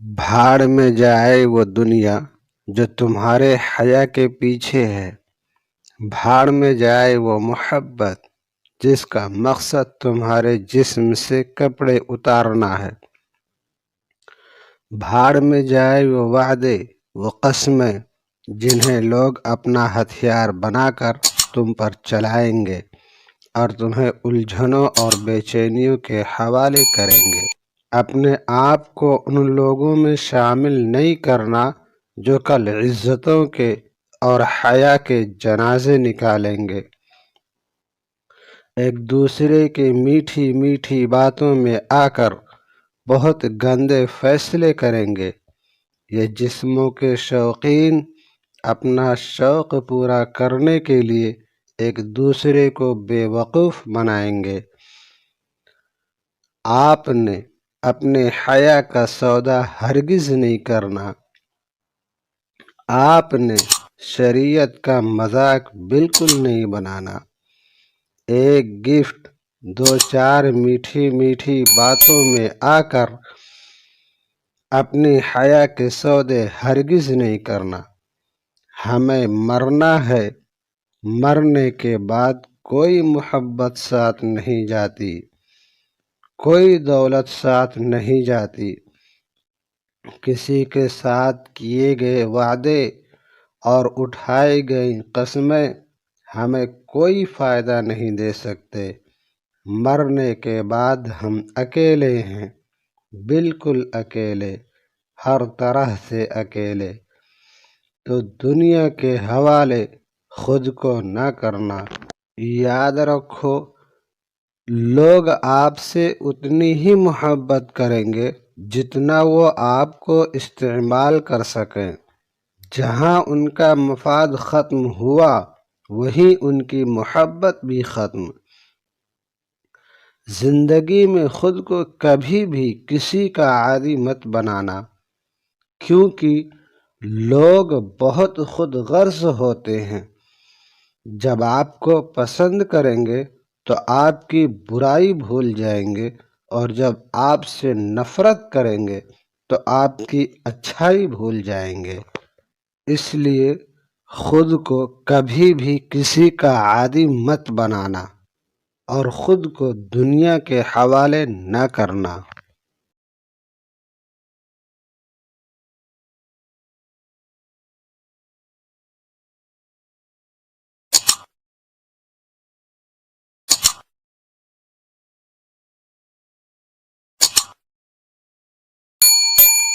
بھاڑ میں جائے وہ دنیا جو تمہارے حیا کے پیچھے ہے، بھاڑ میں جائے وہ محبت جس کا مقصد تمہارے جسم سے کپڑے اتارنا ہے، بھاڑ میں جائے وہ وعدے وہ قسمیں جنہیں لوگ اپنا ہتھیار بنا کر تم پر چلائیں گے اور تمہیں الجھنوں اور بے چینیوں کے حوالے کریں گے۔ اپنے آپ کو ان لوگوں میں شامل نہیں کرنا جو کل عزتوں کے اور حیا کے جنازے نکالیں گے، ایک دوسرے کی میٹھی میٹھی باتوں میں آ کر بہت گندے فیصلے کریں گے۔ یہ جسموں کے شوقین اپنا شوق پورا کرنے کے لیے ایک دوسرے کو بے وقوف بنائیں گے۔ آپ نے اپنے حیا کا سودا ہرگز نہیں کرنا۔ آپ نے شریعت کا مذاق بالکل نہیں بنانا۔ ایک گفٹ، دو چار میٹھی میٹھی باتوں میں آ کر اپنی حیا کے سودے ہرگز نہیں کرنا۔ ہمیں مرنا ہے، مرنے کے بعد کوئی محبت ساتھ نہیں جاتی، کوئی دولت ساتھ نہیں جاتی، کسی کے ساتھ کیے گئے وعدے اور اٹھائی گئی قسمیں ہمیں کوئی فائدہ نہیں دے سکتے۔ مرنے کے بعد ہم اکیلے ہیں، بالکل اکیلے، ہر طرح سے اکیلے۔ تو دنیا کے حوالے خود کو نہ کرنا۔ یاد رکھو، لوگ آپ سے اتنی ہی محبت کریں گے جتنا وہ آپ کو استعمال کر سکیں۔ جہاں ان کا مفاد ختم ہوا وہیں ان کی محبت بھی ختم۔ زندگی میں خود کو کبھی بھی کسی کا عادی مت بنانا، کیونکہ لوگ بہت خود غرض ہوتے ہیں۔ جب آپ کو پسند کریں گے تو آپ کی برائی بھول جائیں گے، اور جب آپ سے نفرت کریں گے تو آپ کی اچھائی بھول جائیں گے۔ اس لیے خود کو کبھی بھی کسی کا عادی مت بنانا اور خود کو دنیا کے حوالے نہ کرنا۔